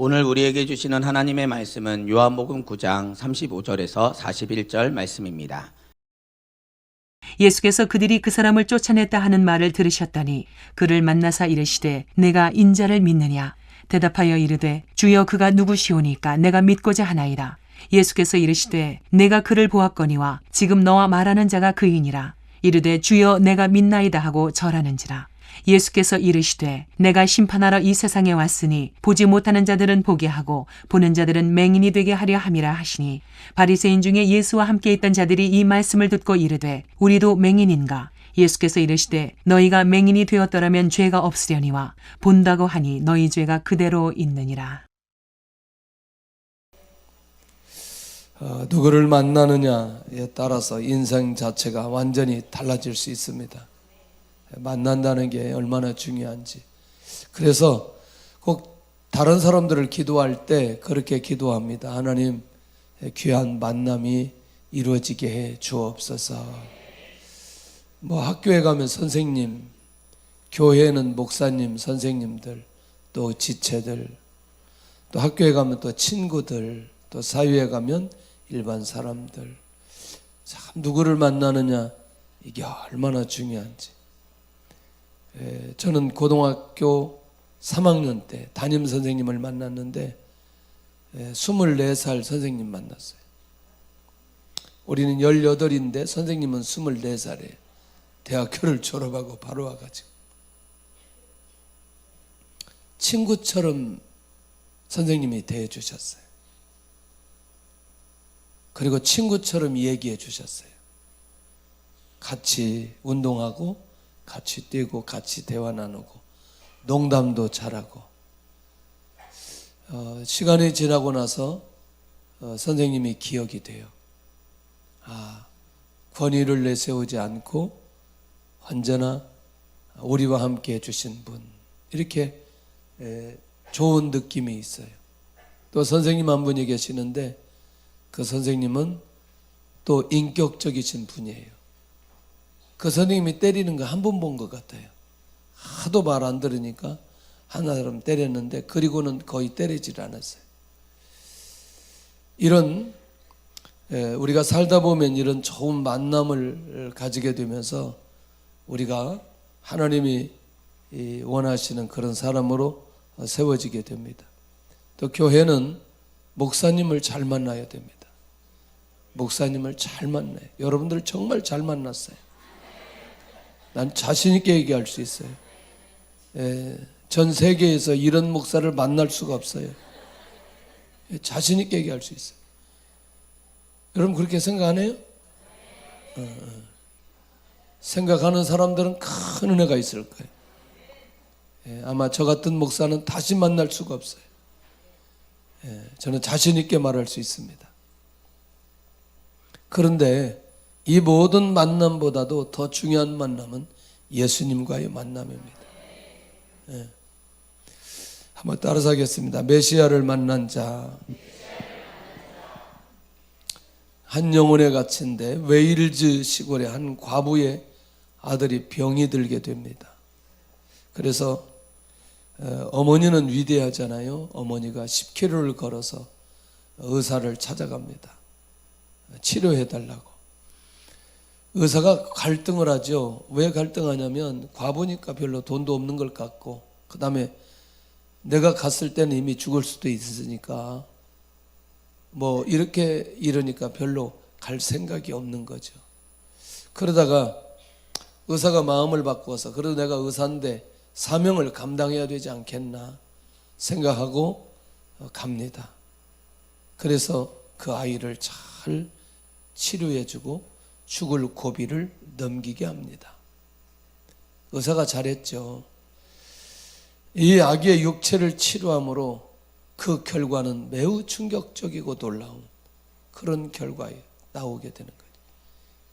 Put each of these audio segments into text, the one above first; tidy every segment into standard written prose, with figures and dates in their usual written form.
오늘 우리에게 주시는 하나님의 말씀은 요한복음 9장 35절에서 41절 말씀입니다. 예수께서 그들이 그 사람을 쫓아냈다 하는 말을 들으셨더니 그를 만나사 이르시되 내가 인자를 믿느냐. 대답하여 이르되 주여 그가 누구시오니까 내가 믿고자 하나이다. 예수께서 이르시되 내가 그를 보았거니와 지금 너와 말하는 자가 그이니라. 이르되 주여 내가 믿나이다 하고 절하는지라. 예수께서 이르시되 내가 심판하러 이 세상에 왔으니 보지 못하는 자들은 보게 하고 보는 자들은 맹인이 되게 하려 함이라 하시니 바리새인 중에 예수와 함께 있던 자들이 이 말씀을 듣고 이르되 우리도 맹인인가. 예수께서 이르시되 너희가 맹인이 되었더라면 죄가 없으려니와 본다고 하니 너희 죄가 그대로 있느니라. 누구를 만나느냐에 따라서 인생 자체가 완전히 달라질 수 있습니다. 만난다는 게 얼마나 중요한지. 그래서 꼭 다른 사람들을 기도할 때 그렇게 기도합니다. 하나님, 귀한 만남이 이루어지게 해 주옵소서. 학교에 가면 선생님, 교회는 목사님, 선생님들, 또 지체들, 또 학교에 가면 또 친구들, 또 사회에 가면 일반 사람들. 참 누구를 만나느냐, 이게 얼마나 중요한지. 저는 고등학교 3학년 때 담임 선생님을 만났는데 24살 선생님 만났어요. 우리는 18인데 선생님은 24살이에요. 대학교를 졸업하고 바로 와가지고 친구처럼 선생님이 대해주셨어요. 그리고 친구처럼 얘기해 주셨어요. 같이 운동하고 같이 뛰고 같이 대화 나누고 농담도 잘하고. 시간이 지나고 나서 선생님이 기억이 돼요. 권위를 내세우지 않고 언제나 우리와 함께 해주신 분, 이렇게 좋은 느낌이 있어요. 또 선생님 한 분이 계시는데 그 선생님은 또 인격적이신 분이에요. 그 선생님이 때리는 거 한 번 본 것 같아요. 하도 말 안 들으니까 하나 사람 때렸는데 그리고는 거의 때리질 않았어요. 이런 우리가 살다 보면 이런 좋은 만남을 가지게 되면서 우리가 하나님이 원하시는 그런 사람으로 세워지게 됩니다. 또 교회는 목사님을 잘 만나야 됩니다. 목사님을 잘 만나요. 여러분들 정말 잘 만났어요. 난 자신 있게 얘기할 수 있어요. 전 세계에서 이런 목사를 만날 수가 없어요. 자신 있게 얘기할 수 있어요. 여러분 그렇게 생각 안 해요? 생각하는 사람들은 큰 은혜가 있을 거예요. 아마 저 같은 목사는 다시 만날 수가 없어요. 저는 자신 있게 말할 수 있습니다. 그런데 이 모든 만남보다도 더 중요한 만남은 예수님과의 만남입니다. 한번 따라서 하겠습니다. 메시아를 만난 자, 한 영혼에 갇힌데 웨일즈 시골의 한 과부의 아들이 병이 들게 됩니다. 그래서 어머니는 위대하잖아요. 어머니가 10km를 걸어서 의사를 찾아갑니다. 치료해달라고. 의사가 갈등을 하죠. 왜 갈등하냐면 과부니까 별로 돈도 없는 것 같고, 그 다음에 내가 갔을 때는 이미 죽을 수도 있으니까 이렇게 이러니까 별로 갈 생각이 없는 거죠. 그러다가 의사가 마음을 바꾸어서 그래도 내가 의사인데 사명을 감당해야 되지 않겠나 생각하고 갑니다. 그래서 그 아이를 잘 치료해주고 죽을 고비를 넘기게 합니다. 의사가 잘했죠. 이 아기의 육체를 치료함으로 그 결과는 매우 충격적이고 놀라운 그런 결과에 나오게 되는 거예요.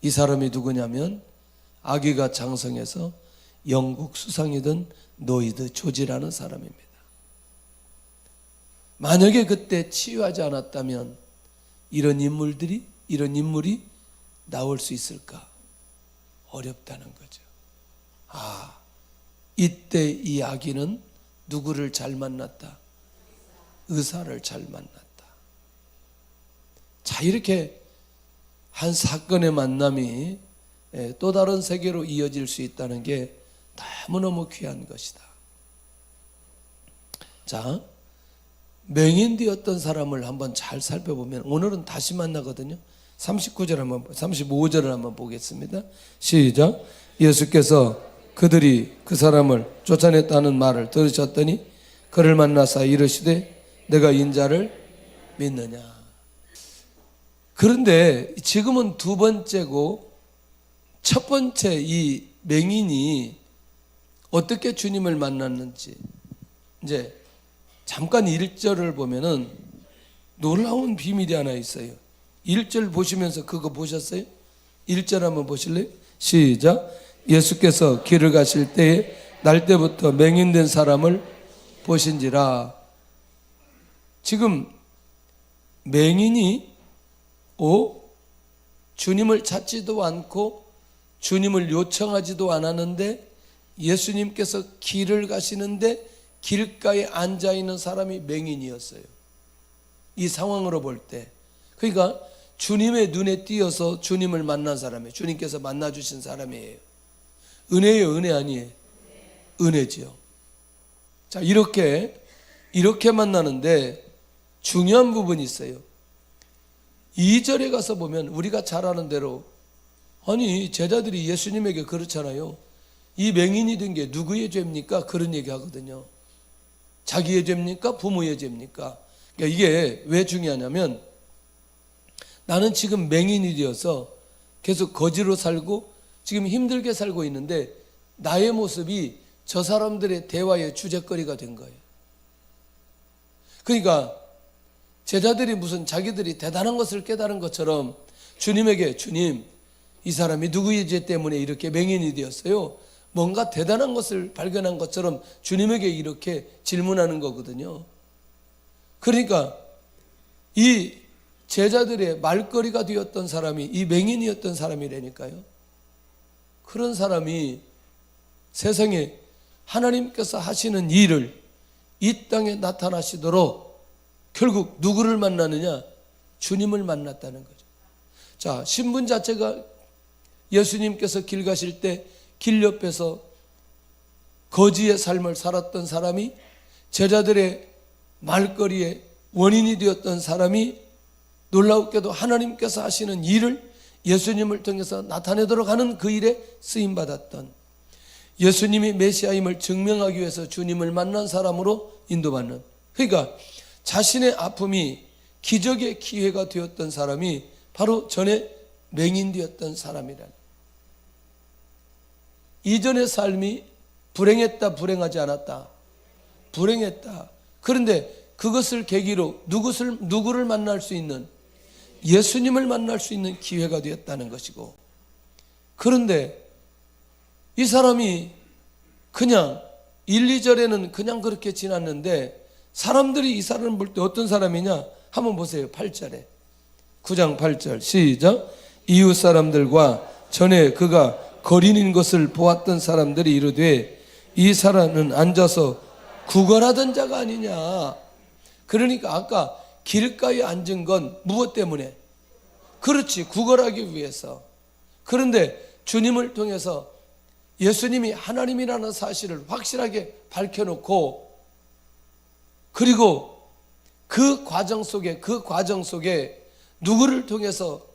이 사람이 누구냐면 아기가 장성해서 영국 수상이던 노이드 조지라는 사람입니다. 만약에 그때 치유하지 않았다면 이런 인물이 나올 수 있을까? 어렵다는 거죠. 이때 이 아기는 누구를 잘 만났다? 의사를 잘 만났다. 자, 이렇게 한 사건의 만남이 또 다른 세계로 이어질 수 있다는 게 너무너무 귀한 것이다. 자, 맹인되었던 사람을 한번 잘 살펴보면, 오늘은 다시 만나거든요. 35절을 한번 보겠습니다. 시작. 예수께서 그들이 그 사람을 쫓아냈다는 말을 들으셨더니 그를 만나사 이르시되 내가 인자를 믿느냐. 그런데 지금은 두 번째고, 첫 번째 이 맹인이 어떻게 주님을 만났는지, 이제 잠깐 1절을 보면은 놀라운 비밀이 하나 있어요. 1절 보시면서 그거 보셨어요? 1절 한번 보실래요? 시작. 예수께서 길을 가실 때에 날 때부터 맹인된 사람을 보신지라. 지금 맹인이 주님을 찾지도 않고 주님을 요청하지도 않았는데 예수님께서 길을 가시는데 길가에 앉아있는 사람이 맹인이었어요. 이 상황으로 볼 때. 그러니까 주님의 눈에 띄어서 주님을 만난 사람이에요. 주님께서 만나주신 사람이에요. 은혜예요, 은혜 아니에요? 은혜지요. 자, 이렇게 만나는데 중요한 부분이 있어요. 2절에 가서 보면 우리가 잘 아는 대로, 아니 제자들이 예수님에게 그렇잖아요. 이 맹인이 된 게 누구의 죄입니까? 그런 얘기 하거든요. 자기의 죄입니까? 부모의 죄입니까? 그러니까 이게 왜 중요하냐면, 나는 지금 맹인이 되어서 계속 거지로 살고 지금 힘들게 살고 있는데 나의 모습이 저 사람들의 대화의 주제거리가 된 거예요. 그러니까 제자들이 무슨 자기들이 대단한 것을 깨달은 것처럼 주님에게, 주님, 이 사람이 누구의 죄 때문에 이렇게 맹인이 되었어요? 뭔가 대단한 것을 발견한 것처럼 주님에게 이렇게 질문하는 거거든요. 그러니까 이 제자들의 말거리가 되었던 사람이 이 맹인이었던 사람이라니까요. 그런 사람이 세상에 하나님께서 하시는 일을 이 땅에 나타나시도록 결국 누구를 만나느냐? 주님을 만났다는 거죠. 자, 신분 자체가 예수님께서 길 가실 때 길 옆에서 거지의 삶을 살았던 사람이 제자들의 말거리의 원인이 되었던 사람이 놀랍게도 하나님께서 하시는 일을 예수님을 통해서 나타내도록 하는 그 일에 쓰임받았던, 예수님이 메시아임을 증명하기 위해서 주님을 만난 사람으로 인도받는, 그러니까 자신의 아픔이 기적의 기회가 되었던 사람이 바로 전에 맹인되었던 사람이라는, 이전의 삶이 불행했다, 불행하지 않았다? 불행했다. 그런데 그것을 계기로 누구를 만날 수 있는, 예수님을 만날 수 있는 기회가 되었다는 것이고, 그런데 이 사람이 그냥 1, 2절에는 그냥 그렇게 지났는데 사람들이 이 사람을 볼 때 어떤 사람이냐? 한번 보세요. 8절에, 9장 8절 시작. 이웃 사람들과 전에 그가 거린인 것을 보았던 사람들이 이르되 이 사람은 앉아서 구걸하던 자가 아니냐. 그러니까 아까 길가에 앉은 건 무엇 때문에? 그렇지, 구걸하기 위해서. 그런데 주님을 통해서 예수님이 하나님이라는 사실을 확실하게 밝혀놓고, 그리고 그 과정 속에 누구를 통해서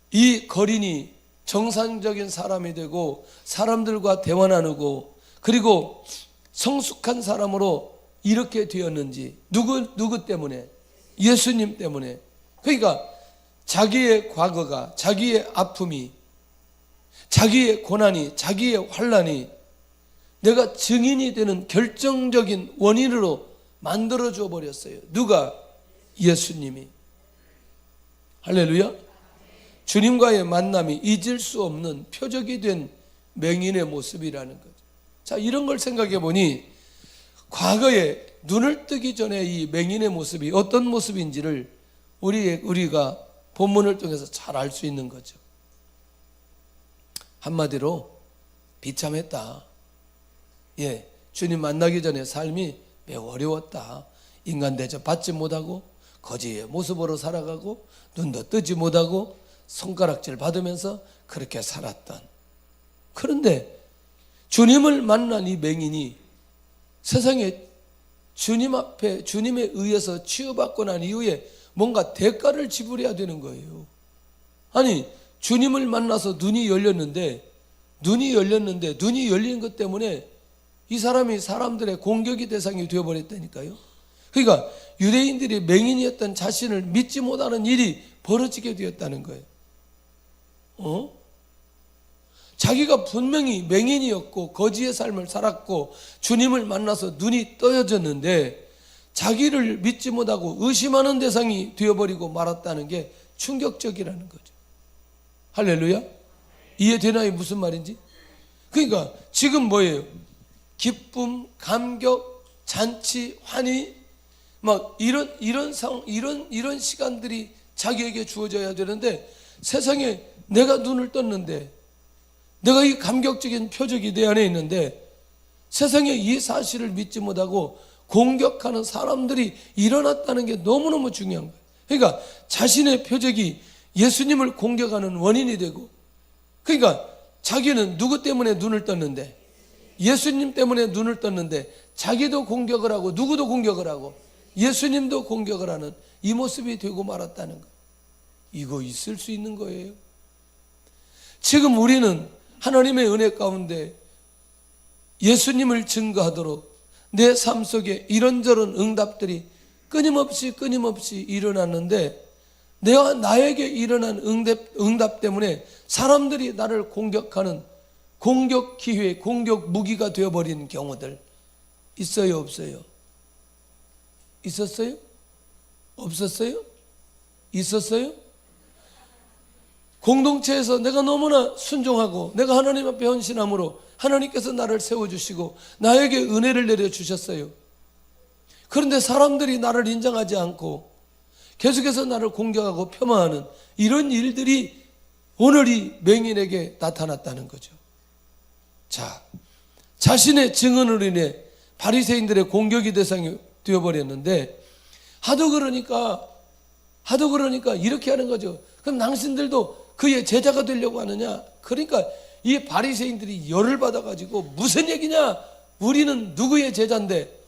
이 거린이 정상적인 사람이 되고 사람들과 대화 나누고 그리고 성숙한 사람으로 이렇게 되었는지, 누구 때문에? 예수님 때문에. 그러니까 자기의 과거가, 자기의 아픔이, 자기의 고난이, 자기의 환난이 내가 증인이 되는 결정적인 원인으로 만들어줘 버렸어요. 누가? 예수님이. 할렐루야. 주님과의 만남이 잊을 수 없는 표적이 된 맹인의 모습이라는 거죠. 자, 이런 걸 생각해 보니 과거에 눈을 뜨기 전에 이 맹인의 모습이 어떤 모습인지를 우리가 본문을 통해서 잘 알 수 있는 거죠. 한마디로 비참했다. 예, 주님 만나기 전에 삶이 매우 어려웠다. 인간 대접 받지 못하고 거지의 모습으로 살아가고 눈도 뜨지 못하고 손가락질 받으면서 그렇게 살았던. 그런데 주님을 만난 이 맹인이 세상에 주님 앞에 주님에 의해서 치유받고 난 이후에 뭔가 대가를 지불해야 되는 거예요. 아니, 주님을 만나서 눈이 열린 것 때문에 이 사람이 사람들의 공격의 대상이 되어버렸다니까요. 그러니까 유대인들이 맹인이었던 자신을 믿지 못하는 일이 벌어지게 되었다는 거예요. 자기가 분명히 맹인이었고 거지의 삶을 살았고 주님을 만나서 눈이 떠여졌는데 자기를 믿지 못하고 의심하는 대상이 되어버리고 말았다는 게 충격적이라는 거죠. 할렐루야? 이해되나요? 무슨 말인지? 그러니까 지금 뭐예요? 기쁨, 감격, 잔치, 환희, 막 이런 시간들이 자기에게 주어져야 되는데 세상에 내가 눈을 떴는데 내가 이 감격적인 표적이 내 안에 있는데 세상에 이 사실을 믿지 못하고 공격하는 사람들이 일어났다는 게 너무너무 중요한 거예요. 그러니까 자신의 표적이 예수님을 공격하는 원인이 되고, 그러니까 자기는 누구 때문에 눈을 떴는데, 예수님 때문에 눈을 떴는데 자기도 공격을 하고 누구도 공격을 하고 예수님도 공격을 하는 이 모습이 되고 말았다는 거예요. 이거 있을 수 있는 거예요. 지금 우리는 하나님의 은혜 가운데 예수님을 증거하도록 내 삶 속에 이런저런 응답들이 끊임없이 일어났는데 나에게 일어난 응답 때문에 사람들이 나를 공격하는 공격 기회, 공격 무기가 되어버리는 경우들 있어요, 없어요? 있었어요? 없었어요? 있었어요? 공동체에서 내가 너무나 순종하고 내가 하나님 앞에 헌신함으로 하나님께서 나를 세워주시고 나에게 은혜를 내려주셨어요. 그런데 사람들이 나를 인정하지 않고 계속해서 나를 공격하고 폄하하는 이런 일들이 오늘 이 맹인에게 나타났다는 거죠. 자, 자신의 증언으로 인해 바리새인들의 공격의 대상이 되어버렸는데 하도 그러니까 이렇게 하는 거죠. 그럼 당신들도 그의 제자가 되려고 하느냐? 그러니까 이 바리새인들이 열을 받아가지고 무슨 얘기냐? 우리는 누구의 제자인데?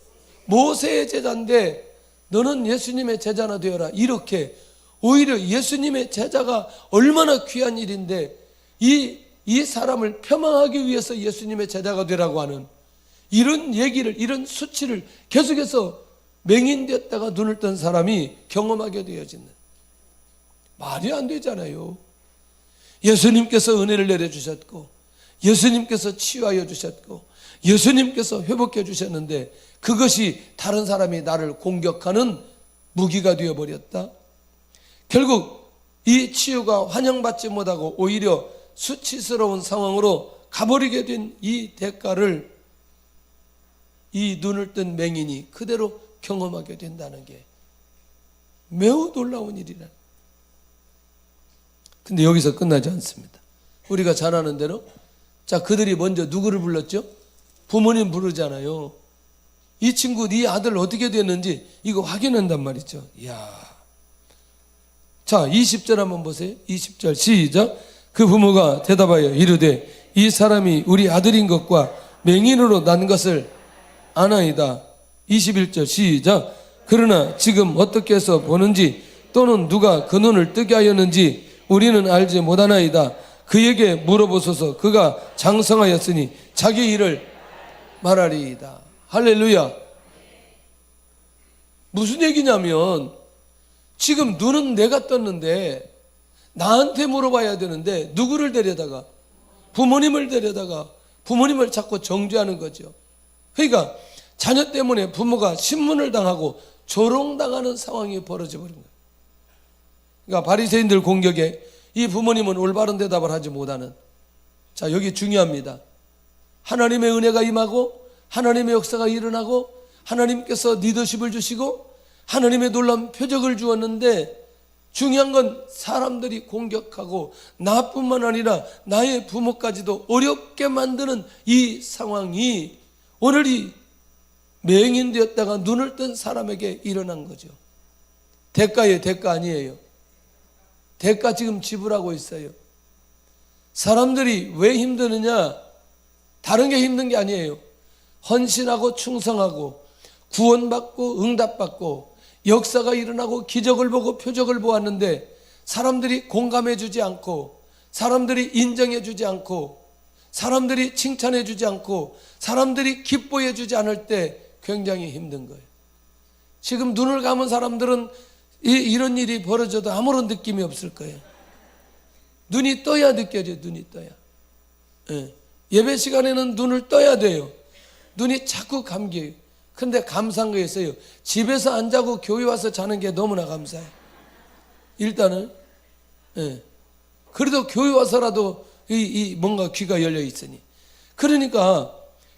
모세의 제자인데 너는 예수님의 제자나 되어라. 이렇게 오히려 예수님의 제자가 얼마나 귀한 일인데 이 사람을 폄하하기 위해서 예수님의 제자가 되라고 하는 이런 얘기를, 이런 수치를 계속해서 맹인되었다가 눈을 뜬 사람이 경험하게 되어지는, 말이 안 되잖아요. 예수님께서 은혜를 내려주셨고 예수님께서 치유하여 주셨고 예수님께서 회복해 주셨는데 그것이 다른 사람이 나를 공격하는 무기가 되어버렸다. 결국 이 치유가 환영받지 못하고 오히려 수치스러운 상황으로 가버리게 된 이 대가를 이 눈을 뜬 맹인이 그대로 경험하게 된다는 게 매우 놀라운 일이라. 근데 여기서 끝나지 않습니다. 우리가 잘 아는 대로 자, 그들이 먼저 누구를 불렀죠? 부모님 부르잖아요. 이 친구 네 아들 어떻게 됐는지 이거 확인한단 말이죠. 이야. 자, 20절 한번 보세요. 20절 시작. 그 부모가 대답하여 이르되 이 사람이 우리 아들인 것과 맹인으로 난 것을 아나이다. 21절 시작. 그러나 지금 어떻게 해서 보는지 또는 누가 그 눈을 뜨게 하였는지 우리는 알지 못하나이다. 그에게 물어보소서. 그가 장성하였으니 자기 일을 말하리이다. 할렐루야. 무슨 얘기냐면 지금 눈은 내가 떴는데 나한테 물어봐야 되는데 누구를 데려다가? 부모님을 데려다가 부모님을 자꾸 정죄하는 거죠. 그러니까 자녀 때문에 부모가 신문을 당하고 조롱당하는 상황이 벌어져 버린 거예요. 그러니까 바리새인들 공격에 이 부모님은 올바른 대답을 하지 못하는. 자, 여기 중요합니다. 하나님의 은혜가 임하고 하나님의 역사가 일어나고 하나님께서 리더십을 주시고 하나님의 놀라운 표적을 주었는데 중요한 건 사람들이 공격하고 나뿐만 아니라 나의 부모까지도 어렵게 만드는 이 상황이 오늘 이 맹인되었다가 눈을 뜬 사람에게 일어난 거죠. 대가예요, 대가 아니에요. 대가 지금 지불하고 있어요. 사람들이 왜 힘드느냐? 다른 게 힘든 게 아니에요. 헌신하고 충성하고 구원받고 응답받고 역사가 일어나고 기적을 보고 표적을 보았는데 사람들이 공감해 주지 않고 사람들이 인정해 주지 않고 사람들이 칭찬해 주지 않고 사람들이 기뻐해 주지 않을 때 굉장히 힘든 거예요. 지금 눈을 감은 사람들은 이런 일이 벌어져도 아무런 느낌이 없을 거예요. 눈이 떠야 느껴져요. 눈이 떠야. 예배 시간에는 눈을 떠야 돼요. 눈이 자꾸 감겨요. 근데 감사한 거 있어요. 집에서 안 자고 교회 와서 자는 게 너무나 감사해요. 일단은 그래도 교회 와서라도 뭔가 귀가 열려 있으니. 그러니까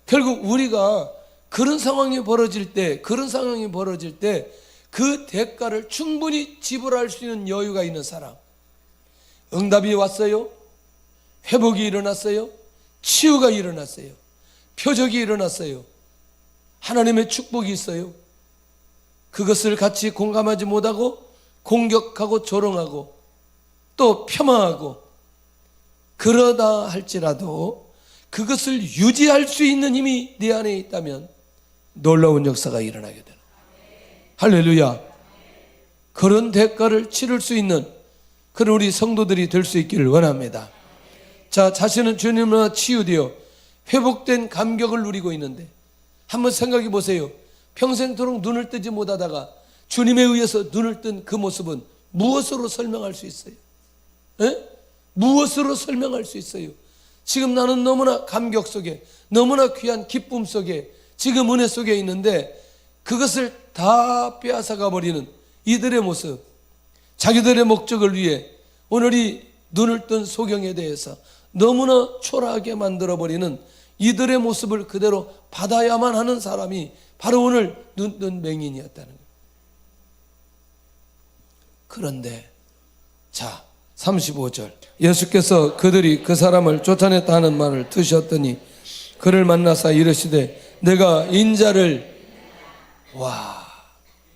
결국 우리가 그런 상황이 벌어질 때 그 대가를 충분히 지불할 수 있는 여유가 있는 사람, 응답이 왔어요, 회복이 일어났어요, 치유가 일어났어요, 표적이 일어났어요, 하나님의 축복이 있어요. 그것을 같이 공감하지 못하고 공격하고 조롱하고 또 폄하하고 그러다 할지라도 그것을 유지할 수 있는 힘이 내 안에 있다면 놀라운 역사가 일어나게 되는 거예요. 할렐루야. 그런 대가를 치를 수 있는 그런 우리 성도들이 될 수 있기를 원합니다. 자, 자신은 주님으로 치유되어 회복된 감격을 누리고 있는데 한번 생각해 보세요. 평생토록 눈을 뜨지 못하다가 주님에 의해서 눈을 뜬 그 모습은 무엇으로 설명할 수 있어요? 무엇으로 설명할 수 있어요? 지금 나는 너무나 감격 속에, 너무나 귀한 기쁨 속에, 지금 은혜 속에 있는데 그것을 다 빼앗아가 버리는 이들의 모습, 자기들의 목적을 위해 오늘 이 눈을 뜬 소경에 대해서 너무나 초라하게 만들어버리는 이들의 모습을 그대로 받아야만 하는 사람이 바로 오늘 눈 뜬 맹인이었다는 거예요. 그런데 자 35절, 예수께서 그들이 그 사람을 쫓아냈다 하는 말을 드셨더니 그를 만나사 이르시되 내가 인자를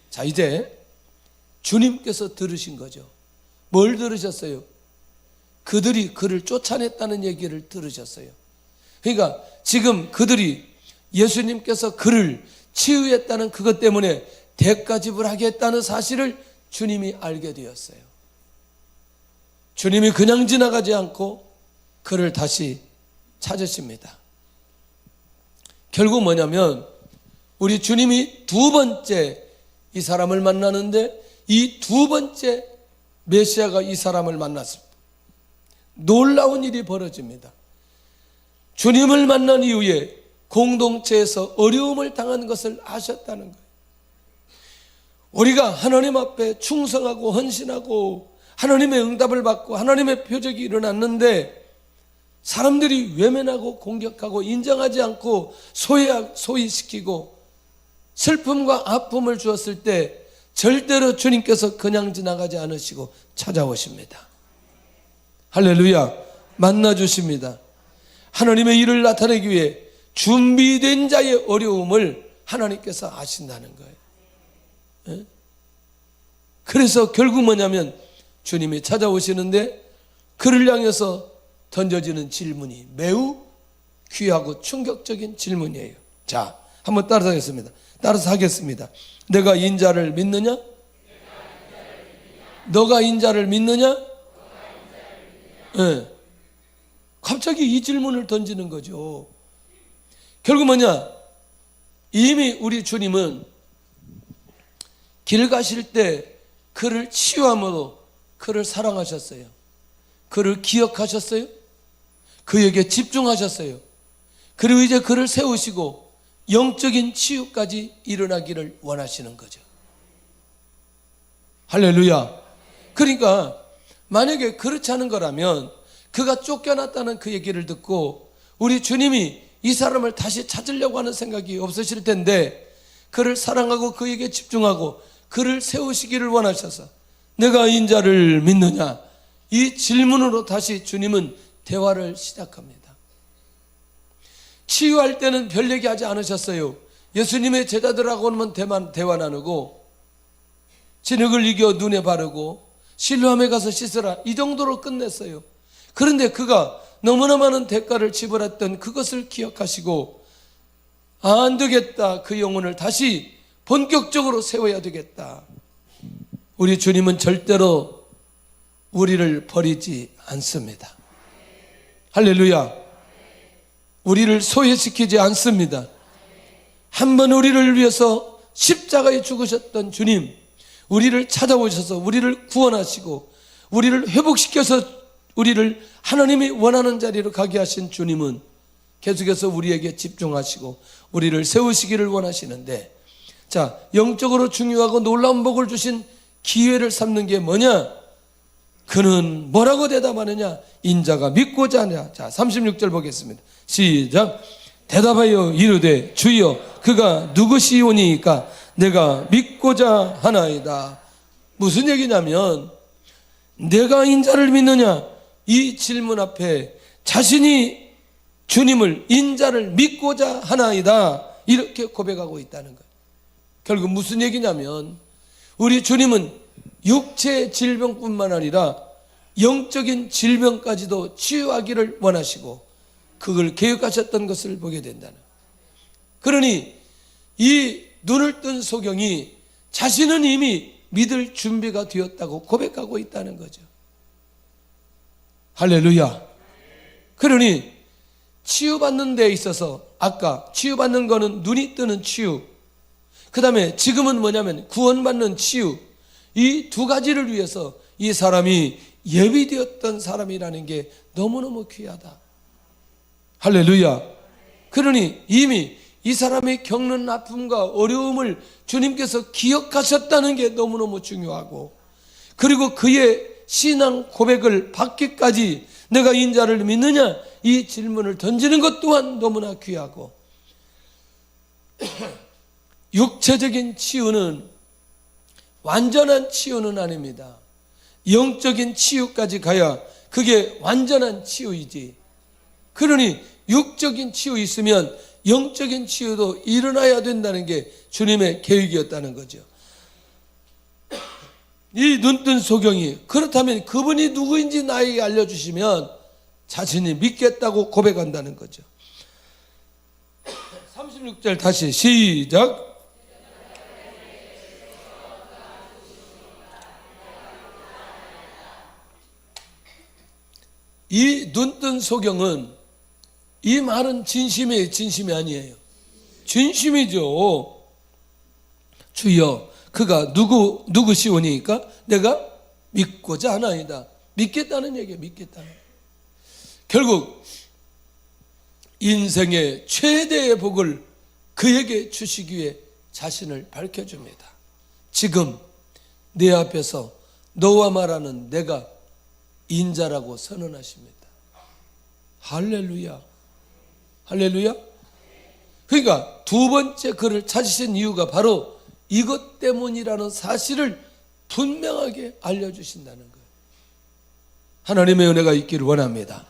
자 이제 주님께서 들으신 거죠. 뭘 들으셨어요? 그들이 그를 쫓아냈다는 얘기를 들으셨어요. 그러니까 지금 그들이 예수님께서 그를 치유했다는 그것 때문에 대가 지불하겠다는 사실을 주님이 알게 되었어요. 주님이 그냥 지나가지 않고 그를 다시 찾으십니다. 결국 뭐냐면 우리 주님이 두 번째 이 사람을 만나는데 이 두 번째 메시아가 이 사람을 만났습니다. 놀라운 일이 벌어집니다. 주님을 만난 이후에 공동체에서 어려움을 당한 것을 아셨다는 거예요. 우리가 하나님 앞에 충성하고 헌신하고 하나님의 응답을 받고 하나님의 표적이 일어났는데 사람들이 외면하고 공격하고 인정하지 않고 소외시키고 슬픔과 아픔을 주었을 때 절대로 주님께서 그냥 지나가지 않으시고 찾아오십니다. 할렐루야. 만나주십니다. 하나님의 일을 나타내기 위해 준비된 자의 어려움을 하나님께서 아신다는 거예요. 그래서 결국 뭐냐면 주님이 찾아오시는데 그를 향해서 던져지는 질문이 매우 귀하고 충격적인 질문이에요. 자, 한번 따라서 하겠습니다. 따라서 하겠습니다. 내가 인자를 믿느냐? 너가 인자를 믿느냐? 네. 갑자기 이 질문을 던지는 거죠. 결국 뭐냐? 이미 우리 주님은 길 가실 때 그를 치유함으로 그를 사랑하셨어요. 그를 기억하셨어요. 그에게 집중하셨어요. 그리고 이제 그를 세우시고 영적인 치유까지 일어나기를 원하시는 거죠. 할렐루야. 그러니까 만약에 그렇지 않은 거라면 그가 쫓겨났다는 그 얘기를 듣고 우리 주님이 이 사람을 다시 찾으려고 하는 생각이 없으실 텐데 그를 사랑하고 그에게 집중하고 그를 세우시기를 원하셔서 내가 인자를 믿느냐? 이 질문으로 다시 주님은 대화를 시작합니다. 치유할 때는 별 얘기하지 않으셨어요. 예수님의 제자들하고는 대화 나누고 진흙을 이겨 눈에 바르고 실로암에 가서 씻으라, 이 정도로 끝냈어요. 그런데 그가 너무나 많은 대가를 지불했던 그것을 기억하시고 안 되겠다, 그 영혼을 다시 본격적으로 세워야 되겠다. 우리 주님은 절대로 우리를 버리지 않습니다. 할렐루야. 우리를 소외시키지 않습니다. 한번 우리를 위해서 십자가에 죽으셨던 주님, 우리를 찾아오셔서 우리를 구원하시고 우리를 회복시켜서 우리를 하나님이 원하는 자리로 가게 하신 주님은 계속해서 우리에게 집중하시고 우리를 세우시기를 원하시는데, 자, 영적으로 중요하고 놀라운 복을 주신 기회를 삼는 게 뭐냐? 그는 뭐라고 대답하느냐? 인자가 믿고자 하냐. 자, 36절 보겠습니다. 시작. 대답하여 이르되 주여 그가 누구시오니까 내가 믿고자 하나이다. 무슨 얘기냐면, 내가 인자를 믿느냐, 이 질문 앞에 자신이 주님을, 인자를 믿고자 하나이다, 이렇게 고백하고 있다는 거예요. 결국 무슨 얘기냐면, 우리 주님은 육체의 질병뿐만 아니라 영적인 질병까지도 치유하기를 원하시고 그걸 계획하셨던 것을 보게 된다는 거예요. 그러니 이 눈을 뜬 소경이 자신은 이미 믿을 준비가 되었다고 고백하고 있다는 거죠. 할렐루야. 그러니 치유받는 데 있어서, 아까 치유받는 거는 눈이 뜨는 치유, 그 다음에 지금은 뭐냐면 구원받는 치유, 이 두 가지를 위해서 이 사람이 예비되었던 사람이라는 게 너무너무 귀하다. 할렐루야. 그러니 이미 이 사람이 겪는 아픔과 어려움을 주님께서 기억하셨다는 게 너무너무 중요하고, 그리고 그의 신앙 고백을 받기까지 내가 인자를 믿느냐, 이 질문을 던지는 것 또한 너무나 귀하고, 육체적인 치유는 완전한 치유는 아닙니다. 영적인 치유까지 가야 그게 완전한 치유이지. 그러니 육적인 치유 있으면 영적인 치유도 일어나야 된다는 게 주님의 계획이었다는 거죠. 이 눈뜬 소경이, 그렇다면 그분이 누구인지 나에게 알려주시면 자신이 믿겠다고 고백한다는 거죠. 36절 다시 시작. 이 눈뜬 소경은 이 말은 진심이에요, 진심이 아니에요? 진심이죠. 주여 그가 누구시오니까 내가 믿고자 하나이다. 믿겠다는 얘기예요. 믿겠다는. 결국 인생의 최대의 복을 그에게 주시기 위해 자신을 밝혀줍니다. 지금 내 앞에서 너와 말하는 내가 인자라고 선언하십니다. 할렐루야. 할렐루야. 그러니까 두 번째 그를 찾으신 이유가 바로 이것 때문이라는 사실을 분명하게 알려주신다는 거예요. 하나님의 은혜가 있기를 원합니다.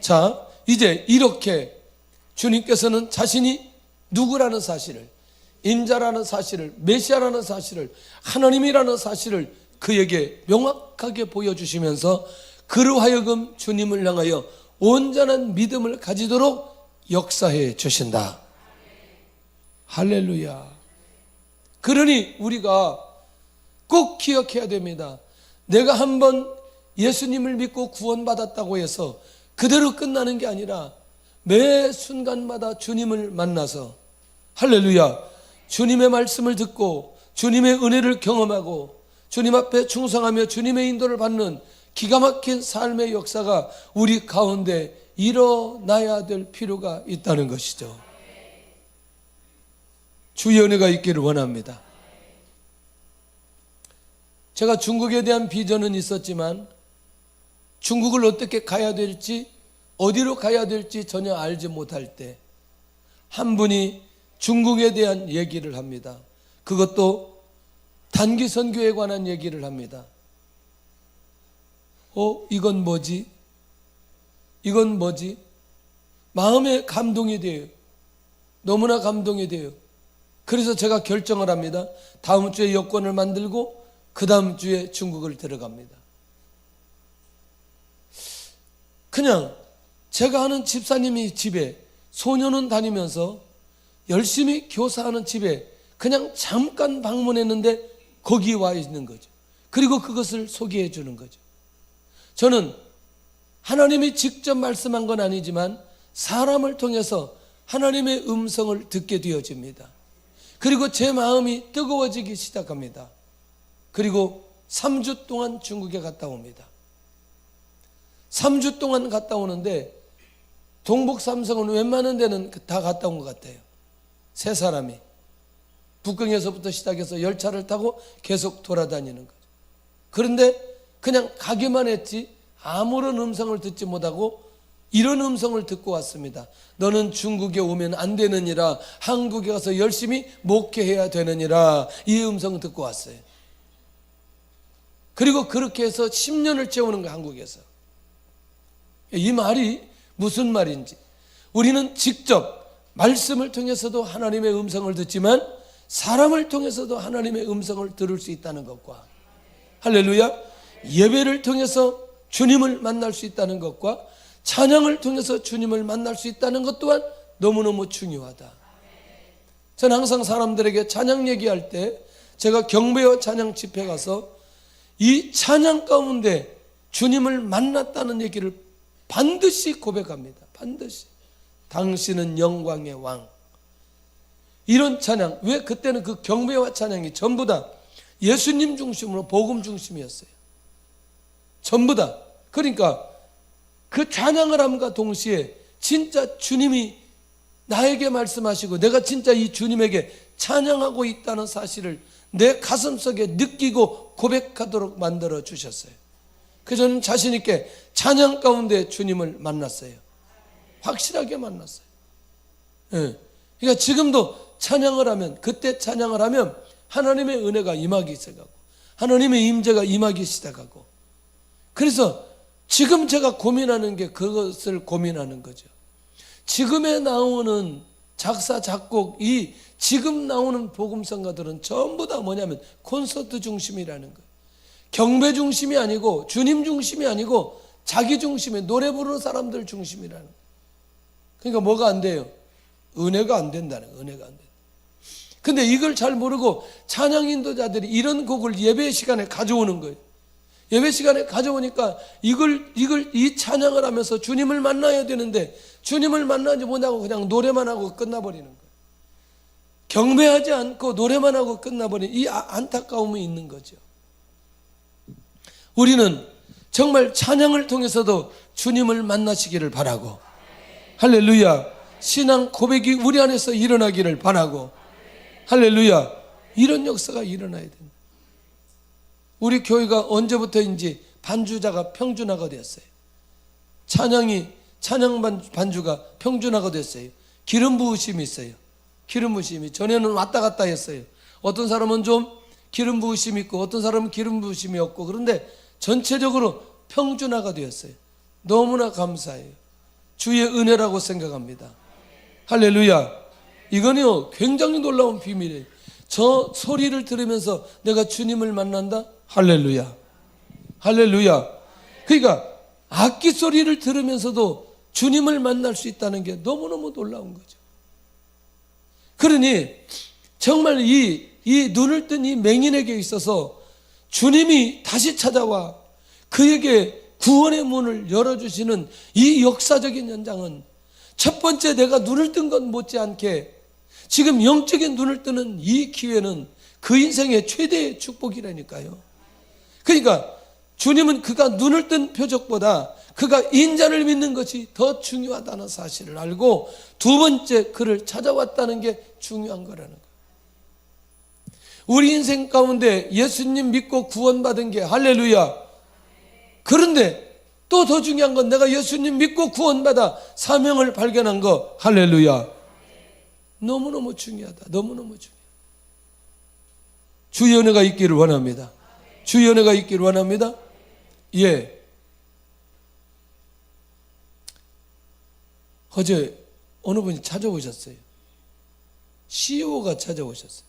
자, 이제 이렇게 주님께서는 자신이 누구라는 사실을, 인자라는 사실을, 메시아라는 사실을, 하나님이라는 사실을 그에게 명확하게 보여주시면서 그로 하여금 주님을 향하여 온전한 믿음을 가지도록 역사해 주신다. 할렐루야. 그러니 우리가 꼭 기억해야 됩니다. 내가 한번 예수님을 믿고 구원받았다고 해서 그대로 끝나는 게 아니라 매 순간마다 주님을 만나서, 할렐루야, 주님의 말씀을 듣고 주님의 은혜를 경험하고 주님 앞에 충성하며 주님의 인도를 받는 기가 막힌 삶의 역사가 우리 가운데 일어나야 될 필요가 있다는 것이죠. 주의 은혜가 있기를 원합니다. 제가 중국에 대한 비전은 있었지만 중국을 어떻게 가야 될지, 어디로 가야 될지 전혀 알지 못할 때 한 분이 중국에 대한 얘기를 합니다. 그것도 단기 선교에 관한 얘기를 합니다. 이건 뭐지? 이건 뭐지? 마음에 감동이 돼요. 너무나 감동이 돼요. 그래서 제가 결정을 합니다. 다음 주에 여권을 만들고 그 다음 주에 중국을 들어갑니다. 그냥 제가 아는 집사님이 집에 소년원 다니면서 열심히 교사하는 집에 그냥 잠깐 방문했는데 거기 와 있는 거죠. 그리고 그것을 소개해 주는 거죠. 저는 하나님이 직접 말씀한 건 아니지만 사람을 통해서 하나님의 음성을 듣게 되어집니다. 그리고 제 마음이 뜨거워지기 시작합니다. 그리고 3주 동안 중국에 갔다 옵니다. 3주 동안 갔다 오는데 동북 삼성은 웬만한 데는 다 갔다 온 것 같아요. 세 사람이 북경에서부터 시작해서 열차를 타고 계속 돌아다니는 거죠. 그런데 그냥 가기만 했지 아무런 음성을 듣지 못하고 이런 음성을 듣고 왔습니다. 너는 중국에 오면 안 되느니라, 한국에 가서 열심히 목회해야 되느니라, 이 음성을 듣고 왔어요. 그리고 그렇게 해서 10년을 채우는 거예요. 한국에서. 이 말이 무슨 말인지, 우리는 직접 말씀을 통해서도 하나님의 음성을 듣지만 사람을 통해서도 하나님의 음성을 들을 수 있다는 것과, 할렐루야, 예배를 통해서 주님을 만날 수 있다는 것과 찬양을 통해서 주님을 만날 수 있다는 것 또한 너무너무 중요하다. 저는 항상 사람들에게 찬양 얘기할 때 제가 경배와 찬양 집회 가서 이 찬양 가운데 주님을 만났다는 얘기를 반드시 고백합니다. 반드시. 당신은 영광의 왕. 이런 찬양, 왜 그때는 그 경배와 찬양이 전부 다 예수님 중심으로 복음 중심이었어요. 전부 다. 그러니까 그 찬양을 함과 동시에 진짜 주님이 나에게 말씀하시고 내가 진짜 이 주님에게 찬양하고 있다는 사실을 내 가슴속에 느끼고 고백하도록 만들어 주셨어요. 그래서 저는 자신 있게 찬양 가운데 주님을 만났어요. 확실하게 만났어요. 예. 그러니까 지금도 찬양을 하면, 그때 찬양을 하면 하나님의 은혜가 임하기 시작하고 하나님의 임재가 임하기 시작하고, 그래서 지금 제가 고민하는 게 그것을 고민하는 거죠. 지금에 나오는 작사, 작곡, 이 지금 나오는 복음성가들은 전부 다 뭐냐면 콘서트 중심이라는 거예요. 경배 중심이 아니고 주님 중심이 아니고 자기 중심의 노래 부르는 사람들 중심이라는 거예요. 그러니까 뭐가 안 돼요? 은혜가 안 된다는 거예요. 은혜가 안 된다. 근데 이걸 잘 모르고 찬양 인도자들이 이런 곡을 예배 시간에 가져오는 거예요. 예배 시간에 가져오니까 이 찬양을 하면서 주님을 만나야 되는데 주님을 만나지 못하고 그냥 노래만 하고 끝나버리는 거예요. 경배하지 않고 노래만 하고 끝나버리는 이 안타까움이 있는 거죠. 우리는 정말 찬양을 통해서도 주님을 만나시기를 바라고, 할렐루야, 신앙 고백이 우리 안에서 일어나기를 바라고, 할렐루야, 이런 역사가 일어나야 된다. 우리 교회가 언제부터인지 반주자가 평준화가 됐어요. 찬양 반주가 평준화가 됐어요. 기름 부으심이 있어요. 기름 부으심이 전에는 왔다 갔다 했어요. 어떤 사람은 좀 기름 부으심이 있고 어떤 사람은 기름 부으심이 없고, 그런데 전체적으로 평준화가 되었어요. 너무나 감사해요. 주의 은혜라고 생각합니다. 할렐루야. 이거는요 굉장히 놀라운 비밀이에요. 저 소리를 들으면서 내가 주님을 만난다? 할렐루야. 할렐루야. 그러니까 악기 소리를 들으면서도 주님을 만날 수 있다는 게 너무너무 놀라운 거죠. 그러니 정말 이 눈을 뜬 이 맹인에게 있어서 주님이 다시 찾아와 그에게 구원의 문을 열어주시는 이 역사적인 현장은 첫 번째 내가 눈을 뜬 것 못지않게 지금 영적인 눈을 뜨는 이 기회는 그 인생의 최대의 축복이라니까요. 그러니까 주님은 그가 눈을 뜬 표적보다 그가 인자를 믿는 것이 더 중요하다는 사실을 알고 두 번째 그를 찾아왔다는 게 중요한 거라는 거예요. 우리 인생 가운데 예수님 믿고 구원받은 게 할렐루야. 그런데 또 더 중요한 건 내가 예수님 믿고 구원받아 사명을 발견한 거, 할렐루야. 너무너무 중요하다. 너무너무 중요하다. 주의 은혜가 있기를 원합니다. 주의 은혜가 있기를 원합니다. 예. 어제 어느 분이 찾아오셨어요. CEO가 찾아오셨어요.